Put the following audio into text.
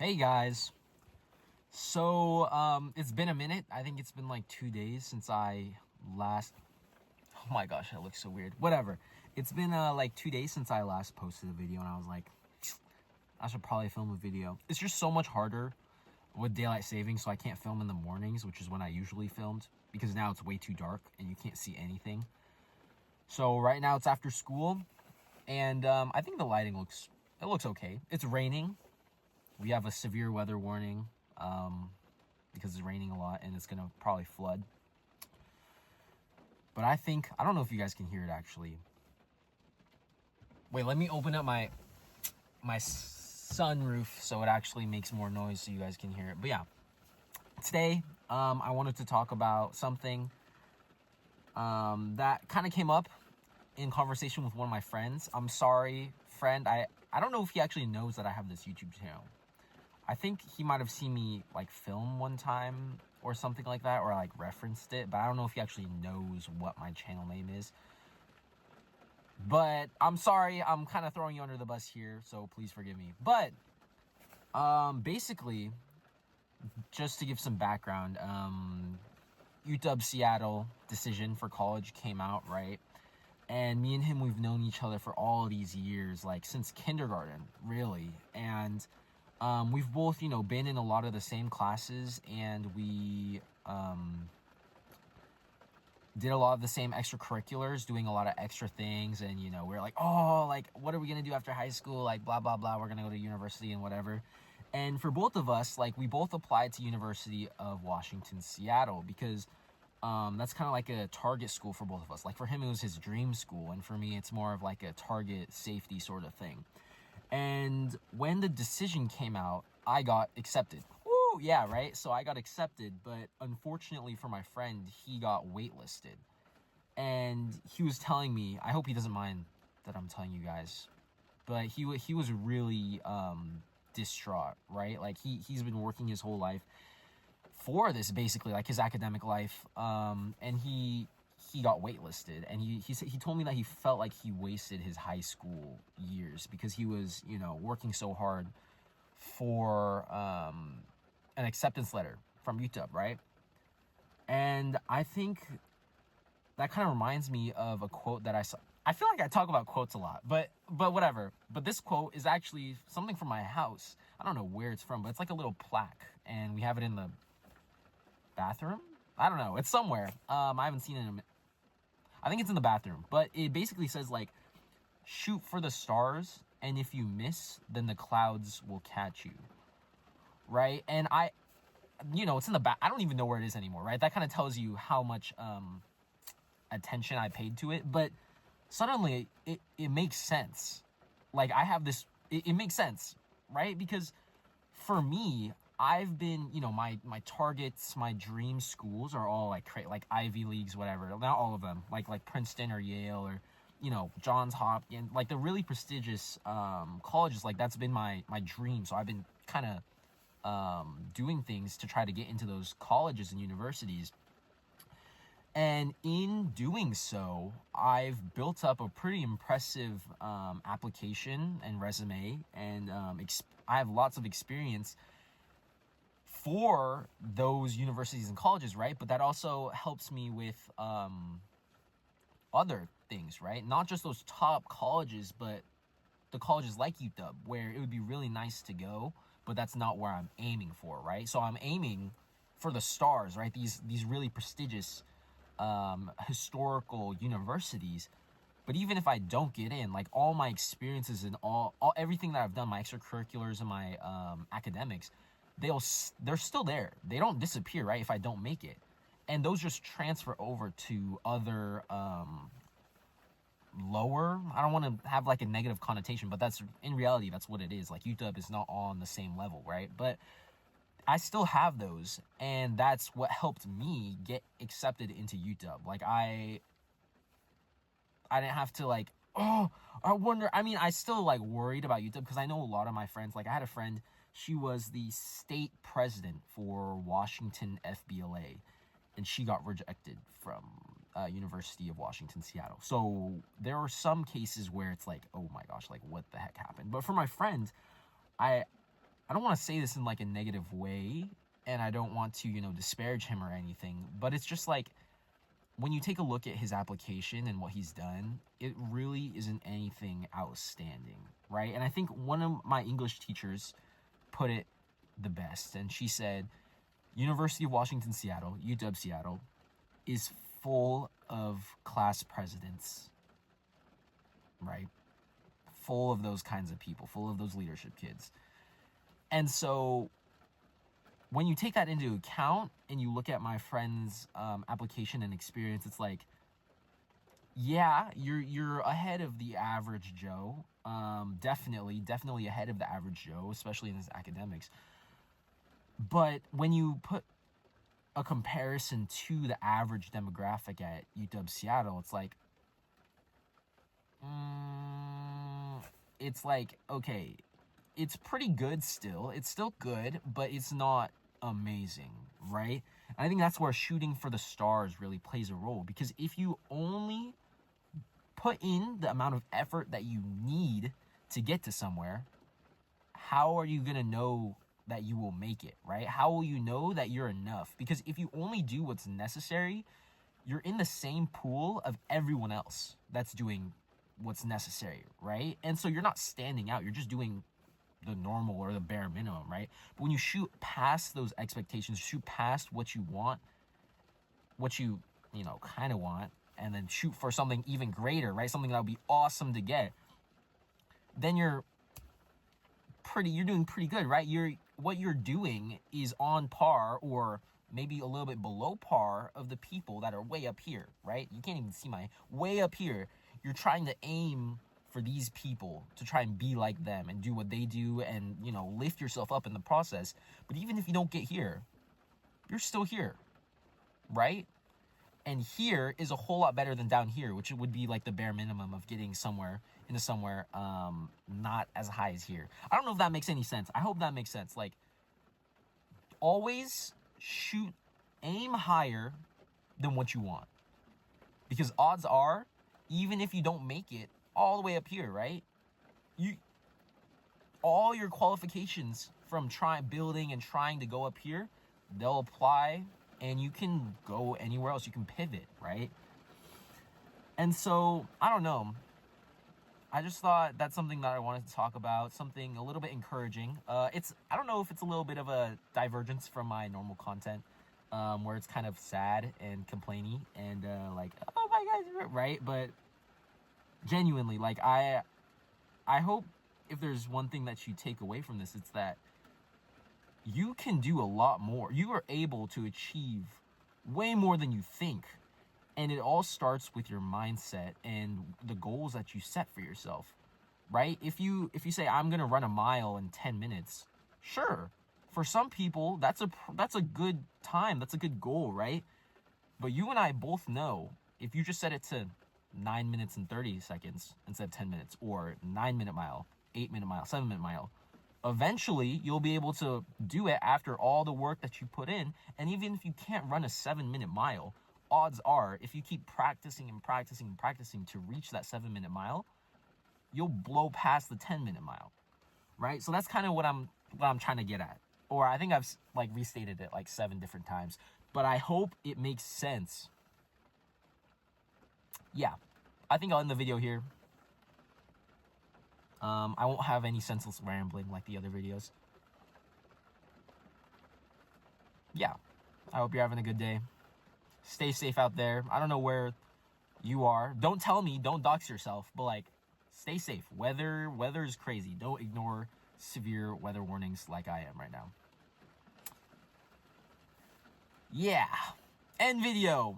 Hey guys. It's been a minute. I think it's been like 2 days since I last. Oh my gosh, that looks so weird. Whatever. It's been like 2 days since I last posted a video, and I was like, I should probably film a video. It's just so much harder with daylight savings, so I can't film in the mornings, which is when I usually filmed, because now it's way too dark and you can't see anything. So right now it's after school, and I think the lighting looks okay. It's raining. We have a severe weather warning because it's raining a lot and it's going to probably flood. But I don't know if you guys can hear it actually. Wait, let me open up my sunroof so it actually makes more noise so you guys can hear it. But yeah, today I wanted to talk about something that kind of came up in conversation with one of my friends. I'm sorry, friend. I don't know if he actually knows that I have this YouTube channel. I think he might have seen me like film one time or something like that, or like referenced it, but I don't know if he actually knows what my channel name is. But I'm sorry, I'm kind of throwing you under the bus here, so please forgive me. But basically, just to give some background, UW Seattle decision for college came out, right? And me and him, we've known each other for all these years, like since kindergarten, really. And we've both, been in a lot of the same classes, and we did a lot of the same extracurriculars, doing a lot of extra things. And, we're like, oh, like, what are we going to do after high school? Like, blah, blah, blah. We're going to go to university and whatever. And for both of us, like, we both applied to University of Washington, Seattle, because that's kind of like a target school for both of us. Like, for him, it was his dream school. And for me, it's more of like a target safety sort of thing. And when the decision came out, I got accepted. Woo, yeah, right? So I got accepted, but unfortunately for my friend, he got waitlisted. And he was telling me, I hope he doesn't mind that I'm telling you guys, but he was really distraught, right? Like he's been working his whole life for this, basically, like his academic life, and he got waitlisted, and he told me that he felt like he wasted his high school years because he was, working so hard for an acceptance letter from UW, right? And I think that kind of reminds me of a quote that I saw. I feel like I talk about quotes a lot, but whatever. But this quote is actually something from my house. I don't know where it's from, but it's like a little plaque, and we have it in the bathroom. I don't know. It's somewhere. I haven't seen it in I think it's in the bathroom, but it basically says like, shoot for the stars, and if you miss, then the clouds will catch you, right? And it's in the back. I don't even know where it is anymore, right? That kind of tells you how much attention I paid to it, but suddenly it makes sense. Like I have this, it makes sense, right? Because for me, I've been, my targets, my dream schools are all like Ivy Leagues, whatever. Not all of them, like Princeton or Yale or, Johns Hopkins, like the really prestigious colleges. Like that's been my dream. So I've been kind of doing things to try to get into those colleges and universities. And in doing so, I've built up a pretty impressive application and resume, and I have lots of experience for those universities and colleges, right? But that also helps me with other things, right? Not just those top colleges, but the colleges like UW, where it would be really nice to go, but that's not where I'm aiming for, right? So I'm aiming for the stars, right? These really prestigious historical universities. But even if I don't get in, like all my experiences and all everything that I've done, my extracurriculars and my academics, they're still there. They don't disappear, right? If I don't make it. And those just transfer over to other lower, I don't want to have like a negative connotation, but that's in reality, that's what it is. Like UW is not all on the same level, right? But I still have those, and that's what helped me get accepted into UW. Like I didn't have to like, oh, I wonder. I mean, I still like worried about UW because I know a lot of my friends. Like I had a friend, she was the state president for Washington FBLA, and she got rejected from University of Washington, Seattle. So there are some cases where it's like, oh my gosh, like what the heck happened? But for my friend, I I don't want to say this in like a negative way, and I don't want to, disparage him or anything, but it's just like, when you take a look at his application and what he's done, it really isn't anything outstanding, right? And I think one of my English teachers put it the best, and she said, University of Washington, Seattle, UW Seattle, is full of class presidents, right? Full of those kinds of people, full of those leadership kids. And so when you take that into account and you look at my friend's application and experience, it's like, yeah, you're ahead of the average Joe. Definitely ahead of the average Joe, especially in his academics. But when you put a comparison to the average demographic at UW Seattle, it's like, okay, it's pretty good still. It's still good, but it's not amazing, right? And I think that's where shooting for the stars really plays a role, because if you only put in the amount of effort that you need to get to somewhere, how are you going to know that you will make it, right? How will you know that you're enough? Because if you only do what's necessary, you're in the same pool of everyone else that's doing what's necessary, right? And so you're not standing out. You're just doing the normal or the bare minimum, right? But when you shoot past those expectations, shoot past what you want, what you kind of want, and then shoot for something even greater, right? Something that would be awesome to get, then you're doing pretty good, right? What you're doing is on par or maybe a little bit below par of the people that are way up here, right? You can't even see my way up here. You're trying to aim for these people to try and be like them and do what they do and, lift yourself up in the process. But even if you don't get here, you're still here, right? And here is a whole lot better than down here, which would be like the bare minimum of getting somewhere not as high as here. I don't know if that makes any sense. I hope that makes sense. Like, always aim higher than what you want. Because odds are, even if you don't make it all the way up here, right? All your qualifications from building and trying to go up here, they'll apply, and you can go anywhere else. You can pivot, right? And so, I don't know. I just thought that's something that I wanted to talk about, something a little bit encouraging. I don't know if it's a little bit of a divergence from my normal content, where it's kind of sad and complainy and like, oh my God, right? But genuinely, like, I hope if there's one thing that you take away from this, it's that you can do a lot more. You are able to achieve way more than you think. And it all starts with your mindset and the goals that you set for yourself, right? If you say, I'm going to run a mile in 10 minutes, sure. For some people, that's a good time. That's a good goal, right? But you and I both know, if you just set it to 9 minutes and 30 seconds instead of 10 minutes, or 9-minute mile, 8-minute mile, 7-minute mile, eventually you'll be able to do it after all the work that you put in. And even if you can't run a 7-minute mile, odds are, if you keep practicing and practicing and practicing to reach that 7-minute mile, you'll blow past the 10-minute mile, right? So that's kind of what I'm trying to get at. Or I think I've like restated it like 7 different times, but I hope it makes sense. Yeah, I think I'll end the video here. I won't have any senseless rambling like the other videos. Yeah, I hope you're having a good day. Stay safe out there. I don't know where you are. Don't tell me, don't dox yourself, but like, stay safe. Weather is crazy. Don't ignore severe weather warnings like I am right now. Yeah, end video.